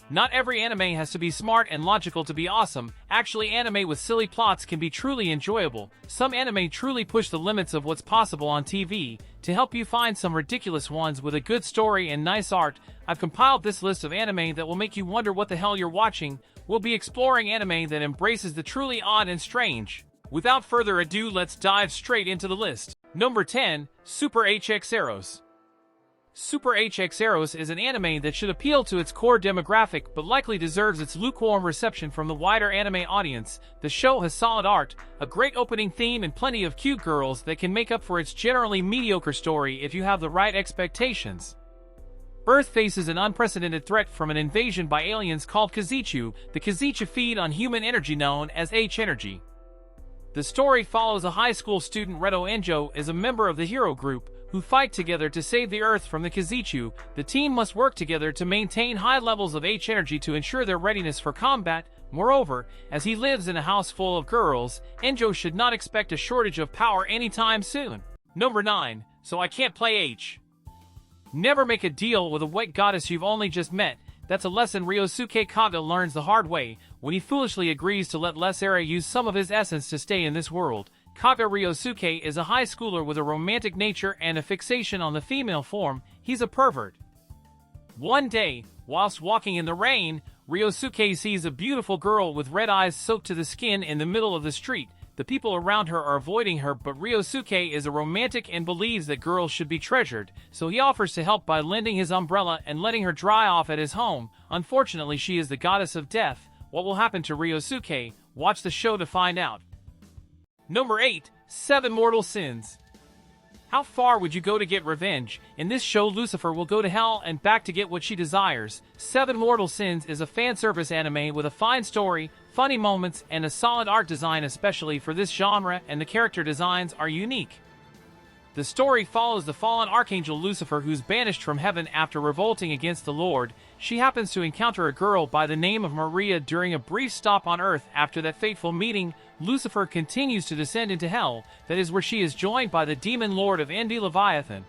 Not every anime has to be smart and logical to be awesome. Actually, anime with silly plots can be truly enjoyable. Some anime truly push the limits of what's possible on TV. To help you find some ridiculous ones with a good story and nice art, I've compiled this list of anime that will make you wonder what the hell you're watching. We'll be exploring anime that embraces the truly odd and strange. Without further ado, let's dive straight into the list. Number 10. Super HX Eros. Super HX Eros is an anime that should appeal to its core demographic but likely deserves its lukewarm reception from the wider anime audience. The show has solid art, a great opening theme and plenty of cute girls that can make up for its generally mediocre story if you have the right expectations. Earth faces an unprecedented threat from an invasion by aliens called Kazichu. The Kazichu feed on human energy known as H-energy. The story follows a high school student Reto Enjo as a member of the hero group, who fight together to save the Earth from the Kazichu. The team must work together to maintain high levels of H-energy to ensure their readiness for combat. Moreover, as he lives in a house full of girls, Enjo should not expect a shortage of power anytime soon. Number 9. So I Can't Play H. Never make a deal with a wet goddess you've only just met. That's a lesson Ryosuke Kaga learns the hard way when he foolishly agrees to let Lesera use some of his essence to stay in this world. Kaga Ryosuke is a high schooler with a romantic nature and a fixation on the female form. He's a pervert. One day, whilst walking in the rain, Ryosuke sees a beautiful girl with red eyes soaked to the skin in the middle of the street. The people around her are avoiding her, but Ryosuke is a romantic and believes that girls should be treasured, so he offers to help by lending his umbrella and letting her dry off at his home. Unfortunately, she is the goddess of death. What will happen to Ryosuke? Watch the show to find out. Number 8. 7 Mortal Sins. How far would you go to get revenge? In this show, Lucifer will go to hell and back to get what she desires. 7 Mortal Sins is a fan service anime with a fine story, funny moments, and a solid art design especially for this genre, and the character designs are unique. The story follows the fallen archangel Lucifer, who's banished from heaven after revolting against the Lord. She happens to encounter a girl by the name of Maria during a brief stop on Earth. After that fateful meeting, Lucifer continues to descend into hell. That is where she is joined by the demon lord of Endy, Leviathan.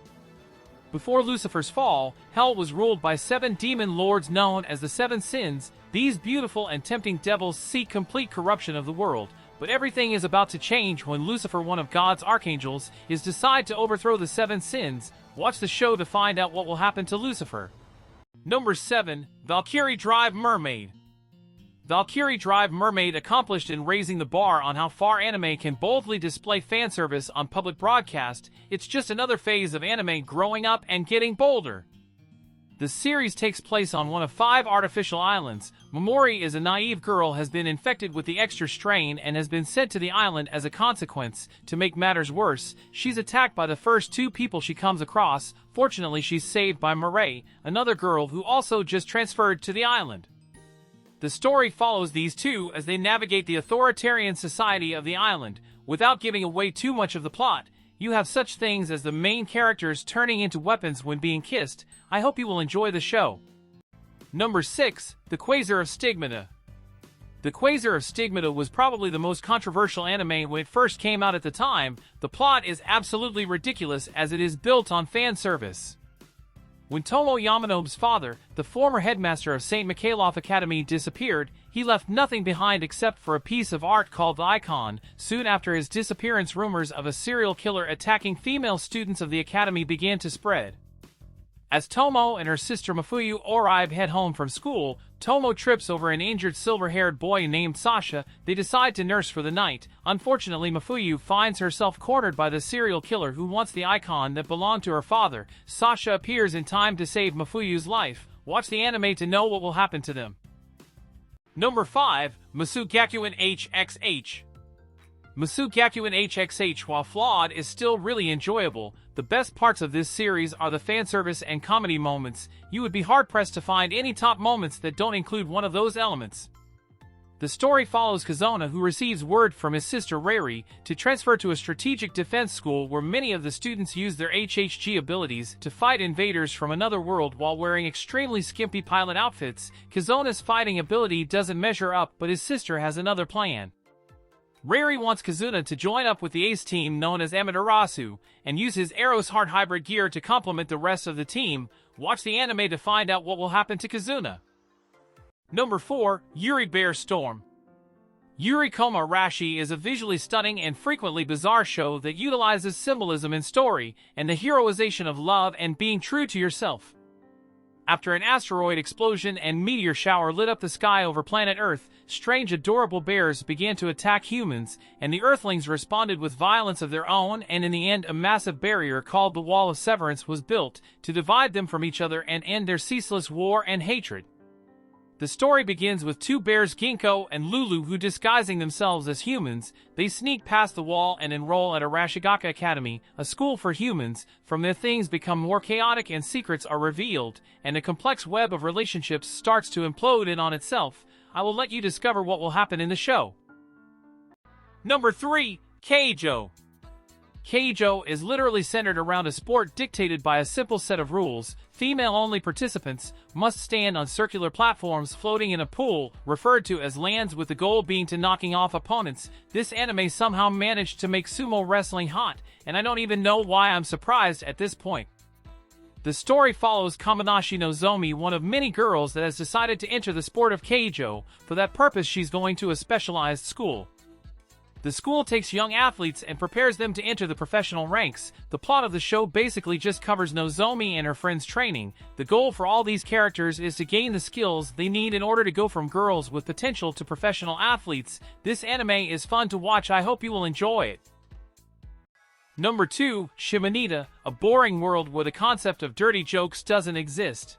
Before Lucifer's fall, hell was ruled by 7 demon lords known as the 7 Sins. These beautiful and tempting devils seek complete corruption of the world. But everything is about to change when Lucifer, one of God's archangels, is decide to overthrow the 7 Sins. Watch the show to find out what will happen to Lucifer. Number 7. Valkyrie Drive Mermaid. Valkyrie Drive Mermaid accomplished in raising the bar on how far anime can boldly display fan service on public broadcast. It's just another phase of anime growing up and getting bolder. The series takes place on one of 5 artificial islands. Momori is a naive girl, has been infected with the extra strain and has been sent to the island as a consequence. To make matters worse, she's attacked by the first 2 people she comes across. Fortunately, she's saved by Mireille, another girl who also just transferred to the island. The story follows these 2 as they navigate the authoritarian society of the island. Without giving away too much of the plot, you have such things as the main characters turning into weapons when being kissed. I hope you will enjoy the show. Number 6. The Quasar of Stigmata. The Quasar of Stigmata was probably the most controversial anime when it first came out at the time. The plot is absolutely ridiculous as it is built on fan service. When Tomo Yamanobe's father, the former headmaster of St. Mikhailov Academy, disappeared, he left nothing behind except for a piece of art called the Icon. Soon after his disappearance, rumors of a serial killer attacking female students of the academy began to spread. As Tomo and her sister Mafuyu Oribe head home from school, Tomo trips over an injured silver-haired boy named Sasha. They decide to nurse for the night. Unfortunately, Mafuyu finds herself cornered by the serial killer who wants the icon that belonged to her father. Sasha appears in time to save Mafuyu's life. Watch the anime to know what will happen to them. Number 5. Musou-Gakuen HXH. Musou-Gakuen HXH, while flawed, is still really enjoyable. The best parts of this series are the fan service and comedy moments. You would be hard-pressed to find any top moments that don't include one of those elements. The story follows Kazona, who receives word from his sister Rari to transfer to a strategic defense school where many of the students use their HHG abilities to fight invaders from another world while wearing extremely skimpy pilot outfits. Kazona's fighting ability doesn't measure up, but his sister has another plan. Rari wants Kazuna to join up with the ace team known as Amaterasu and use his Eros Heart hybrid gear to complement the rest of the team. Watch the anime to find out what will happen to Kazuna. Number 4. Yuri Bear Storm. Yuri Komaarashi is a visually stunning and frequently bizarre show that utilizes symbolism in story and the heroization of love and being true to yourself. After an asteroid explosion and meteor shower lit up the sky over planet Earth, strange adorable bears began to attack humans, and the Earthlings responded with violence of their own, and in the end a massive barrier called the Wall of Severance was built to divide them from each other and end their ceaseless war and hatred. The story begins with two bears, Ginkgo and Lulu, who, disguising themselves as humans, they sneak past the wall and enroll at Arashigaka Academy, a school for humans. From there things become more chaotic and secrets are revealed, and a complex web of relationships starts to implode in on itself. I will let you discover what will happen in the show. Number 3. Keijo. Keijo is literally centered around a sport dictated by a simple set of rules. Female-only participants must stand on circular platforms floating in a pool, referred to as lands, with the goal being to knocking off opponents. This anime somehow managed to make sumo wrestling hot, and I don't even know why I'm surprised at this point. The story follows Kamanashi Nozomi, one of many girls that has decided to enter the sport of Keijo. For that purpose, she's going to a specialized school. The school takes young athletes and prepares them to enter the professional ranks. The plot of the show basically just covers Nozomi and her friends' training. The goal for all these characters is to gain the skills they need in order to go from girls with potential to professional athletes. This anime is fun to watch. I hope you will enjoy it. Number 2. Shimonita, a boring world where the concept of dirty jokes doesn't exist.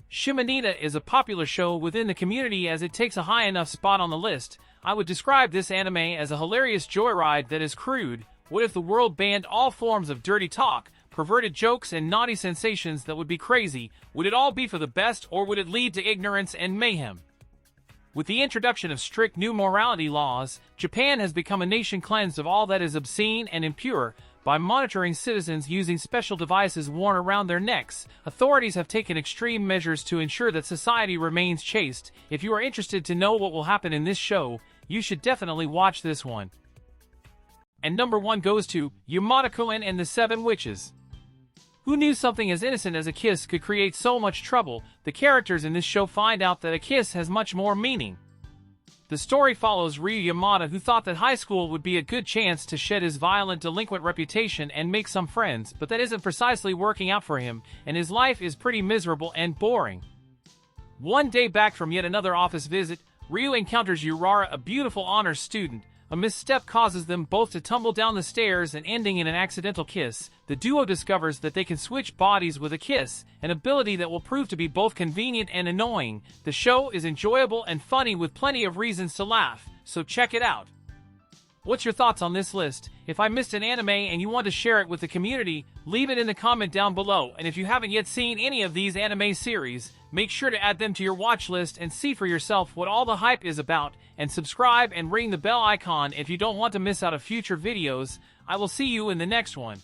Shimonita is a popular show within the community as it takes a high enough spot on the list. I would describe this anime as a hilarious joyride that is crude. What if the world banned all forms of dirty talk, perverted jokes, and naughty sensations? That would be crazy. Would it all be for the best, or would it lead to ignorance and mayhem? With the introduction of strict new morality laws, Japan has become a nation cleansed of all that is obscene and impure. By monitoring citizens using special devices worn around their necks, authorities have taken extreme measures to ensure that society remains chaste. If you are interested to know what will happen in this show, you should definitely watch this one. And number 1 goes to Yamada-kun and the Seven Witches. Who knew something as innocent as a kiss could create so much trouble? The characters in this show find out that a kiss has much more meaning. The story follows Ryu Yamada, who thought that high school would be a good chance to shed his violent delinquent reputation and make some friends, but that isn't precisely working out for him, and his life is pretty miserable and boring. One day back from yet another office visit, Ryu encounters Urara, a beautiful honors student. A misstep causes them both to tumble down the stairs and ending in an accidental kiss. The duo discovers that they can switch bodies with a kiss, an ability that will prove to be both convenient and annoying. The show is enjoyable and funny with plenty of reasons to laugh, so check it out. What's your thoughts on this list? If I missed an anime and you want to share it with the community, leave it in the comment down below. And if you haven't yet seen any of these anime series, make sure to add them to your watch list and see for yourself what all the hype is about, and subscribe and ring the bell icon if you don't want to miss out on future videos. I will see you in the next one.